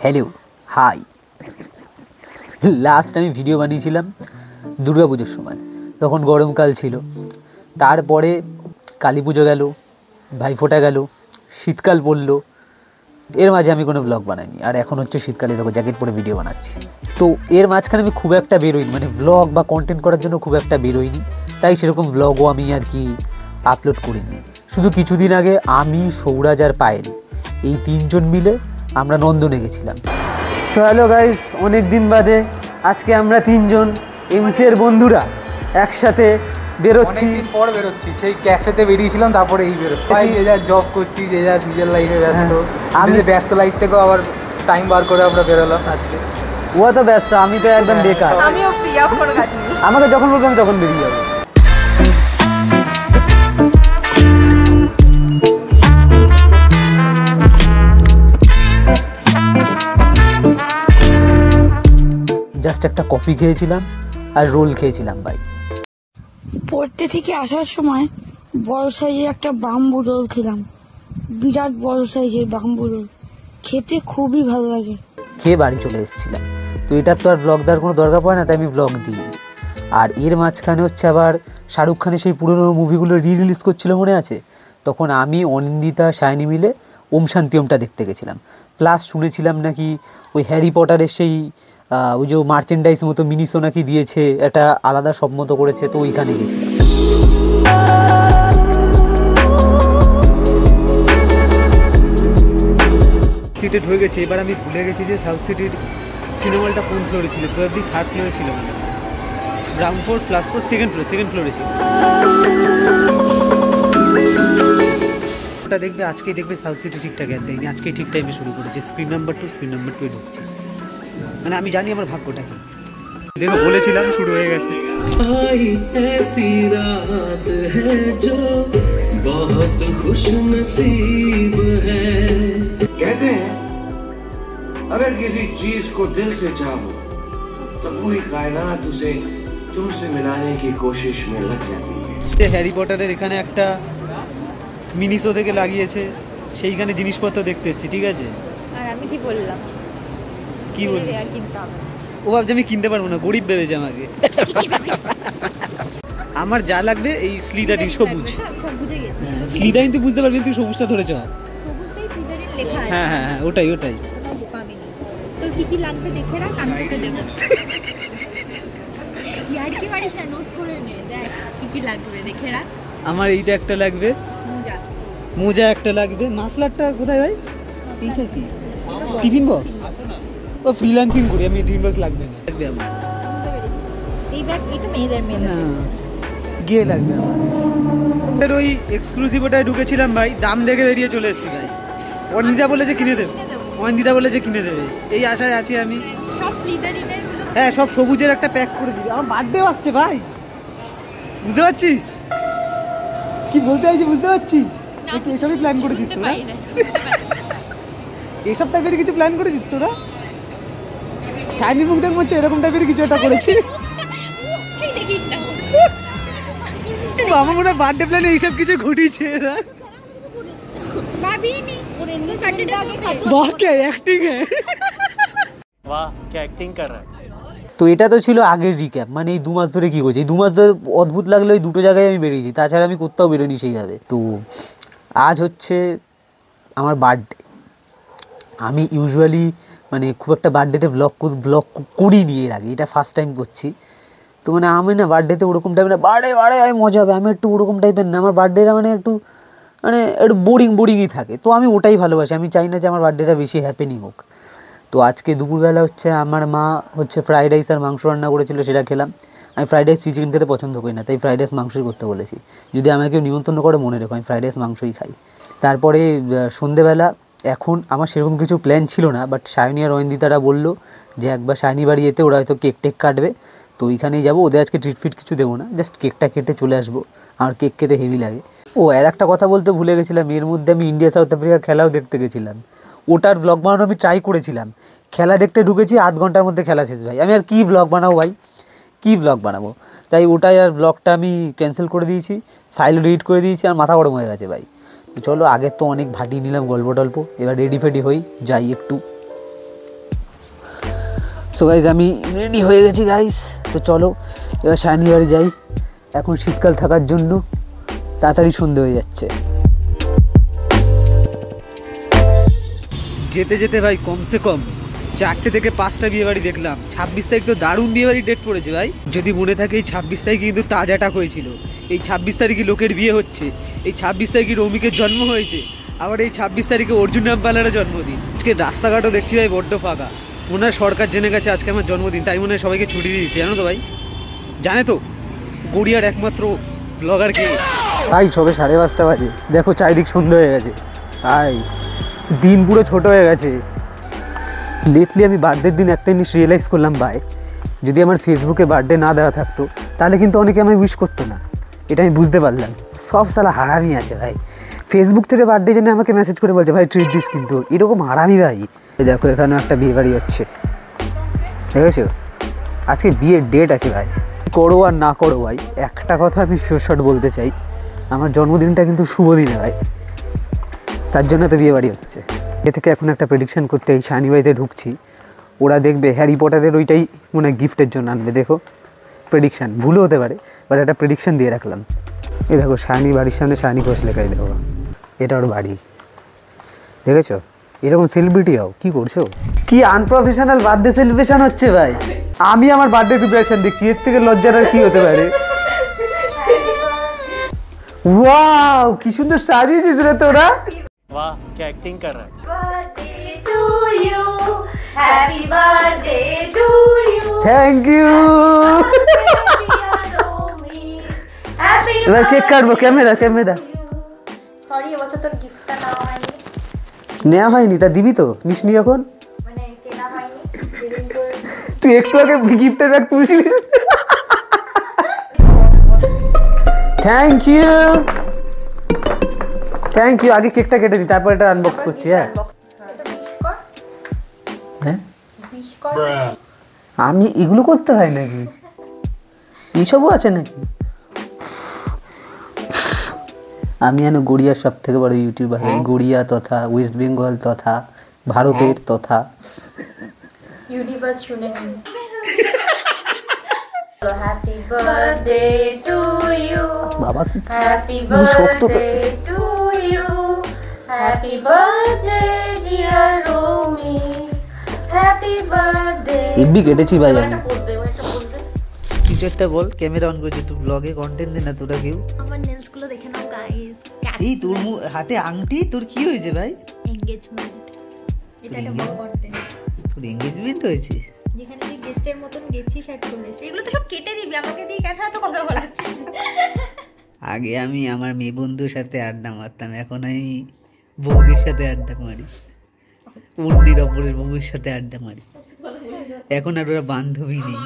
Hello hi. Last আমি video বানিয়েছিলাম দুর্গা পুজোর সময়, তখন গরমকাল ছিল। তারপরে কালী পুজো গেল, ভাইফোঁটা গেল, শীতকাল পড়লো, এর মাঝে আমি কোনো ব্লগ বানাইনি। আর এখন হচ্ছে শীতকালে দেখো জ্যাকেট পরে ভিডিও বানাচ্ছি। তো এর মাঝখানে আমি খুব একটা বেরোইনি, মানে ব্লগ বা কন্টেন্ট করার জন্য খুব একটা বেরোইনি, তাই সেরকম ব্লগও আমি আর কি আপলোড করিনি। শুধু কিছুদিন আগে আমি, সৌরাজ আর পায়েল এই তিনজন মিলে আমরা নন্দনে গেছিলাম। সো হ্যালো গাইস, অনেক দিন বাদে আজকে আমরা তিনজন এমসি এর বন্ধুরা একসাথে বেরোচ্ছি। সেই ক্যাফেতে বেরিয়েছিলাম, তারপরে এই বেরোচ্ছি। যে যা জব করছি, যে যা নিজের লাইফে ব্যস্ত, আমি ব্যস্ত লাইফ থেকেও আবার টাইম বার করে আমরা বেরোলাম আজকে। ও তো ব্যস্ত, আমি তো একদম বেকার। আমিও ফ্রি, আমার কোনো কাজ নেই। আমাকে যখন বলবো আমি তখন বেরিয়ে যাবো। জাস্ট একটা কফি খেয়েছিলাম আর রোল খেয়েছিলাম ভাই। পড়তে থেকে আসার সময় বড় সাইজের একটা বাম্বু রোল খেলাম, বিরাট বড় সাইজের বাম্বু রোল, খেতে খুবই ভালো লাগে। খেয়ে বাড়ি চলে এসেছিলাম। তো এটার তো আর ব্লগ দেওয়ার কোনো দরকার পড়ে না, তাই আমি ব্লগ দিই। আর এর মাঝখানে হচ্ছে আবার শাহরুখ খানের সেই পুরোনো মুভিগুলো রিলিজ করছিল, মনে আছে? তখন আমি, অনিন্দিতা, শাইনি মিলে ওম শান্তি ওমটা দেখতে গেছিলাম। প্লাস শুনেছিলাম নাকি ওই হ্যারি পটারের সেই ওই যে মার্চেন্ডাইজ মতো মিনিসো নাকি দিয়েছে, একটা আলাদা সব মতো করেছে, তো ওইখানে গেছিলাম। সিটেড হয়ে গেছে। এবার আমি ভুলে গেছি যে সাউথ সিটির সিনেমাটা কোন ফ্লোরে ছিল। প্রবাবলি থার্ড ফ্লোরে ছিল, মানে ground floor, flush floor, second ফ্লোরে ছিল। ওটা দেখবে, আজকেই দেখবে সাউথ সিটি ঠিকঠাক অ্যাড দেয়নি, আজকেই ঠিক টাইমে শুরু করেছে। স্ক্রিন নাম্বার 2 ঢুকছে, মানে আমি জানি আমার ভাগ্যটা কি। দেখো বলেছিলাম শুরু হয়ে গেছে। कहते हैं अगर किसी चीज को दिल से चाहो तो पूरी कायनात उसे तुमसे मिलाने की कोशिश में लग जाती है। হ্যারি পটারের এখানে একটা মিনিসো থেকে লাগিয়েছে, সেইখানে জিনিসপত্র দেখতে এসেছি, ঠিক আছে? আর আমি কি বললাম? কি বললি? আর কিনতে হবে। ও ভাবছে আমি কিনতে পারবো না, গরিব ভেবেছে আমাকে। আমার যা লাগবে এই স্লিদারিন সবুজ। বুঝে গেছি, স্লিদারিন তুই বুঝতে পারবি, তুই সবুজটা ধরেছ। সবুজটাই সিজারিন লেখা আছে। হ্যাঁ, ওটাই। কোনো বোকামি নেই। তোর কি কি লাগবে দেখে রাখ, আমি তোকে দেবো। ইয়ার কি পারিস না, নোট করে নে, দেখ কি কি লাগবে দেখে রাখ। আমার এইটা একটা লাগবে, মোজা একটা লাগবে। মাফলারটা কোথায় ভাই? এইটা কি টিফিন বক্স? ও ফ্রিল্যান্সিং করি আমি, টিফিন বক্স লাগবে না। লাগবে আমার এই ব্যাগ, এটা মেয়েদের না, গিয়ে লাগবে আমার। ওই এক্সক্লুসিভ ওটায় ঢুকেছিলাম ভাই, দাম দেখে বেরিয়ে চলে এসেছি ভাই। অনিন্দিতা বলেছে কিনে দেবে, কিনে দেবে, এই আশায় আছি আমি। সব স্লিদারিনের গুলো, হ্যাঁ, সব সবুজের একটা প্যাক করে দিবি। আমার বার্থডেও আসছে ভাই, বুঝতে পারছিস কি বলতে চাইছি? বুঝতে পারছিস? এসবই প্ল্যান করেছিস তোরা? এইসব টাইপের কিছু প্ল্যান করেছিস তোরা? শাইনি মুখ দেখ মনে এরকম টাইপের কিছু একটা করেছি। দেখিস না, আমার মনে হয় বার্থডে প্ল্যানে এইসব কিছু ঘটিয়েছে এরা। ভাবিনি ওরে এমনি কাটটা বাহ क्या एक्टिंग है, वाह क्या एक्टिंग कर रहा है। তো এটা তো ছিল আগের রিক্যাপ, মানে এই 2 মাস ধরে কী করছি। এই 2 মাস ধরে অদ্ভুত লাগলে ওই দুটো জায়গায় আমি বেরিয়েছি, তাছাড়া আমি কোথাও বেরোনি সেইভাবে। তো আজ হচ্ছে আমার বার্থডে। আমি ইউজুয়ালি মানে খুব একটা বার্থডেতে ব্লগ করিনি এর আগে, এটা ফার্স্ট টাইম করছি। তো মানে আমি না বার্থডেতে ওরকম টাইপের না, বার্থডে আমি মজা হবে, আমি একটু ওরকম টাইপের না। আমার বার্থডেটা মানে একটু বোরিংই থাকে। তো আমি ওটাই ভালোবাসি, আমি চাই না যে আমার বার্থডেটা বেশি হ্যাপেনিং হোক। তো আজকে দুপুরবেলা হচ্ছে আমার মা হচ্ছে ফ্রাইড রাইস আর মাংস রান্না করেছিল, সেটা খেলাম। আমি ফ্রাইড রাইস চিকেন খেতে পছন্দ করি না, তাই ফ্রাইড রাইস মাংসই করতে বলেছি। যদি আমাকে কেউ নিমন্ত্রণ করে মনে রেখো, আমি ফ্রাইড রাইস মাংসই খাই। তারপরে সন্ধেবেলা, এখন আমার সেরকম কিছু প্ল্যান ছিল না, বাট শাইনি আর অনিন্দিতারা বললো যে একবার শাইনি বাড়ি যেতে, ওরা হয়তো কেক টেক কাটবে, তো ওইখানেই যাবো। ওদের আজকে ট্রিট কিছু দেবো না, জাস্ট কেকটা কেটে চলে আসবো। আমার কেক খেতে হেভি লাগে। ও আর একটা কথা বলতে ভুলে গেছিলাম, এর মধ্যে আমি ইন্ডিয়া সাউথ আফ্রিকার খেলাও দেখতে গেছিলাম। ওটার ব্লগ বানানো আমি ট্রাই করেছিলাম, খেলা দেখতে ঢুকেছি, 8 ঘন্টার মধ্যে খেলা শেষ ভাই। আমি আর কী ব্লগ বানাবো ভাই, কী ব্লগ বানাবো? তাই ওটাই আর ব্লগটা আমি ক্যান্সেল করে দিয়েছি, ফাইল ডিলিট করে দিয়েছি। আর মাথা গরম হয়ে গেছে ভাই। তো চলো, আগের তো অনেক ভাটিয়ে নিলাম গল্প টল্প, এবার রেডি ফেডি হই, যাই একটু সো গাইজ আমি রেডি হয়ে গেছি গাইজ, তো চলো এবার শাইনি বাড়ি যাই। এখন শীতকাল থাকার জন্য তাড়াতাড়ি সন্ধে হয়ে যাচ্ছে। যেতে যেতে ভাই কমসে কম 4টে থেকে 5টা বিয়ে বাড়ি দেখলাম। 26 তারিখ তো দারুণ বিয়ে বাড়ি ডেট পড়েছে ভাই। যদি মনে থাকে এই 26 তারিখে কিন্তু তাজ অ্যাটাক হয়েছিল, এই 26 তারিখে লোকের বিয়ে হচ্ছে, এই 26 তারিখে রৌমিকের জন্ম হয়েছে, আবার এই 26 তারিখে অর্জুন রামপালের জন্মদিন। আজকে রাস্তাঘাটও দেখছি ভাই বড্ড ফাঁকা, মনে হয় সরকার জেনে গেছে আজকে আমার জন্মদিন, তাই মনে হয় সবাইকে ছুটি দিয়ে দিচ্ছে। জানো তো ভাই, জানে তো গড়িয়ার একমাত্র ব্লগার কে ভাই। সবে 5:30 বাজে, দেখো চারিদিক সন্ধ্যা হয়ে গেছে ভাই, দিন পুরো ছোট হয়ে গেছে। লেটলি আমি বার্থডের দিন একটা জিনিস রিয়েলাইজ করলাম ভাই, যদি আমার ফেসবুকে বার্থডে না দেওয়া থাকতো তাহলে কিন্তু অনেকে আমায় উইশ করতো না, এটা আমি বুঝতে পারলাম। সব সালা হারামি আছে ভাই, ফেসবুক থেকে বার্থডে জন্য আমাকে মেসেজ করে বলছে ভাই ট্রিট দিস, কিন্তু এরকম হারামি ভাই। দেখো এখানে একটা বিয়ে বাড়ি হচ্ছে, দেখেছো? আজকে বিয়ের ডেট আছে ভাই, করো আর না করো ভাই, একটা কথা আমি শর্ট বলতে চাই, আমার জন্মদিনটা কিন্তু শুভ দিনে ভাই, তার জন্য তো বিয়ে বাড়ি হচ্ছে। এ থেকে এখন একটা প্রেডিকশান করতে এই শাইনি বাড়িতে ঢুকছি, ওরা দেখবে হ্যারি পটারের ওইটাই মনে হয় গিফটের জন্য আনবে। দেখো প্রেডিকশান, ভুলও হতে পারে, বাট একটা প্রেডিকশান দিয়ে রাখলাম। এই দেখো শাইনি বাড়ির সামনে শাইনি ঘোষ লেখাই দেখো, এটা ওর বাড়ি, দেখেছো? এরকম সেলিব্রিটি হও, কি করছো? কি আনপ্রফেশনাল বার্থডে সেলিব্রেশন হচ্ছে ভাই। আমি আমার বার্থডে প্রিপারেশন দেখছি, এর থেকে লজ্জার আর কি হতে পারে? ওয়াও কি সুন্দর সাজিয়েছিস রে তোরা, वाह क्या एक्टिंग कर रहा है। birthday to you, happy birthday to you, thank you. happy এবার কেক কাটবো, ক্যামেরা ক্যামেরা। সরি এবছর তোর গিফটটা নেওয়া হয়নি, নেওয়া হয়নি, তা দিবি তো? নিসনি এখন? মানে কেনা হয়নি, যেদিন তোর তুই একটু আগে গিফটের ব্যাগ তুলছিলিস। Thank you thank you. আগে কেকটা কেটে দিই, তারপর এটা আনবক্স করছি। হ্যাঁ এটা wish কর, হ্যাঁ, wish কর। আমি এগুলো করতে হয় নাকি? এইসবও আছে নাকি? আমি যেন গড়িয়ার সব থেকে বড় ইউটিউবার, গড়িয়া তথা ওয়েস্ট বেঙ্গল তথা ভারতের তথা ইউনিভার্স শুনে নিন। হ্যাপি বার্থডে টু ইউ, বাবা হ্যাপি তুমি সত্য তো। Birthday to you, happy birthday dear Romi, happy birthday. এমবি কেটেছি ভাই আমি। বলতে বলতে কিছু একটা বল, ক্যামেরা অন করেছি, একটু ব্লগে কন্টেন্ট দে না তোরা কেউ। আমার নেলস গুলো দেখে নাও গাইস, এই তোর হাতে আংটি, তোর কি হয়েছে ভাই? এনগেজমেন্ট, এটা একটা বড় কন্টেন্ট। তোর এঙ্গেজমেন্ট হয়েছে? যেখানে তুই গেস্টের মতন গেছিস আর চলে এসেছিস, এগুলো তো সব কেটে দিবি, আমাকে দিয়ে কেন এত কথা বলাচ্ছিস? আগে আমি আমার মেয়ে বন্ধুর সাথে আড্ডা মারতাম, এখন আমি বৌদির সাথে আড্ডা মারি, অন্যের অপরের বউয়ের সাথে আড্ডা মারি। এখন আর ওরা বান্ধবী নেই।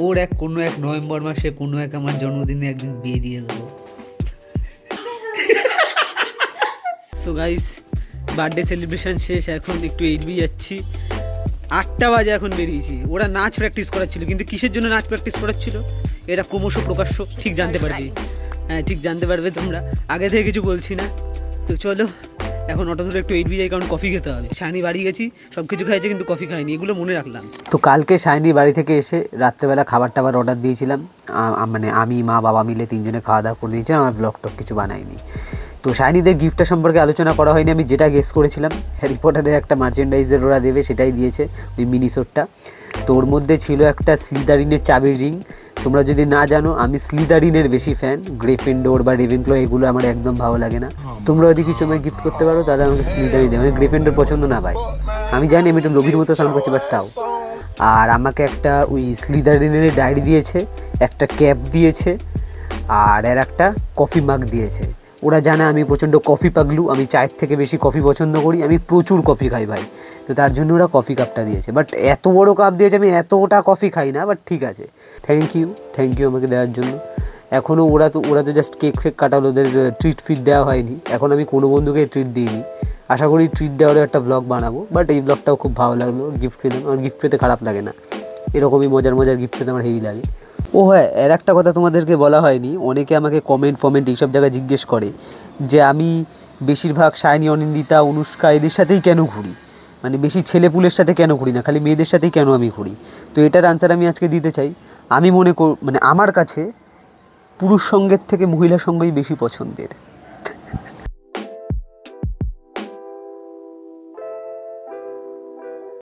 ওর কোনো এক নভেম্বর মাসে কোনো এক আমার জন্মদিনে একদিন বিয়ে দিয়ে দেবো। সো গাইস বার্থডে সেলিব্রেশন শেষ, এখন একটু এইচবি যাচ্ছি। 8টা বাজে এখন বেরিয়েছি। ওরা নাচ প্র্যাকটিস করাচ্ছিল, কিন্তু কিসের জন্য নাচ প্র্যাকটিস করাচ্ছিল এটা ক্রমশ প্রকাশ্য ঠিক জানতে পারবে। হ্যাঁ ঠিক জানতে পারবে তোমরা, আগে থেকে কিছু বলছি না। তো চলো এখন অটো ধরে একটু এইচবি যাই, কারণ কফি খেতে হবে। শাইনি বাড়ি গেছি, সব কিছু খাইছে কিন্তু কফি খাইনি, এগুলো মনে রাখলাম। তো কালকে শাইনি বাড়ি থেকে এসে রাত্রেবেলা খাবার টাবার অর্ডার দিয়েছিলাম, মানে আমি মা বাবা মিলে 3জনে খাওয়া দাওয়া করে দিয়েছিলাম, আমার ব্লগ টক কিছু বানাইনি। তো শাইনিদের গিফটটা সম্পর্কে আলোচনা করা হয়নি, আমি যেটা গেস করেছিলাম হ্যারি পটারের একটা মার্চেন্ডাইজের ওরা দেবে, সেটাই দিয়েছে, ওই মিনিসোটটা। তো ওর মধ্যে ছিল একটা স্লিদারিনের চাবির রিং। তোমরা যদি না জানো আমি স্লিদারিনের বেশি ফ্যান, গ্রিফিন্ডর বা রেভেনক্ল এগুলো আমার একদম ভালো লাগে না। তোমরা যদি কিছু আমাকে গিফট করতে পারো তাহলে আমাকে স্লিদারিন দেবে, আমি গ্রিফিন্ডর পছন্দ না ভাই, আমি জানি আমি একটু লোভীর মতো সাউন্ড করছি, বাট তাও। আর আমাকে একটা ওই স্লিদারিনের ডায়েরি দিয়েছে, একটা ক্যাপ দিয়েছে, আর এর একটা কফি মাগ দিয়েছে। ওরা জানে আমি প্রচণ্ড কফি পাগলু, আমি চায়ের থেকে বেশি কফি পছন্দ করি, আমি প্রচুর কফি খাই ভাই। তো তার জন্য ওরা কফি কাপটা দিয়েছে, বাট এত বড় কাপ দিয়েছে, আমি এতটা কফি খাই না, বাট ঠিক আছে, থ্যাংক ইউ আমাকে দেওয়ার জন্য। এখনও ওরা তো জাস্ট কেক ফেক কাটালো, ওদের ট্রিট ফিট দেওয়া হয়নি, এখন আমি কোনো বন্ধুকে ট্রিট দিইনি। আশা করি ট্রিট দেওয়ারও একটা ব্লগ বানাবো, বাট এই ব্লগটাও খুব ভালো লাগলো, গিফট পেলাম, আমার গিফট পেতে খারাপ লাগে না, এরকমই মজার গিফট পেতে আমার হেভি লাগে। ও হ্যাঁ, এর একটা কথা তোমাদেরকে বলা হয়নি, অনেকে আমাকে কমেন্ট এইসব জায়গায় জিজ্ঞেস করে যে আমি বেশিরভাগ শাইনি, অনিন্দিতা, অনুষ্কা এদের সাথেই কেন ঘুরি। মানে বেশি ছেলেপুলের সাথে কেন ঘুরি না, খালি মেয়েদের সাথেই কেন আমি ঘুরি? তো এটার আনসার আমি আজকে দিতে চাই। আমি মানে আমার কাছে পুরুষ সঙ্গের থেকে মহিলা সঙ্গই বেশি পছন্দের।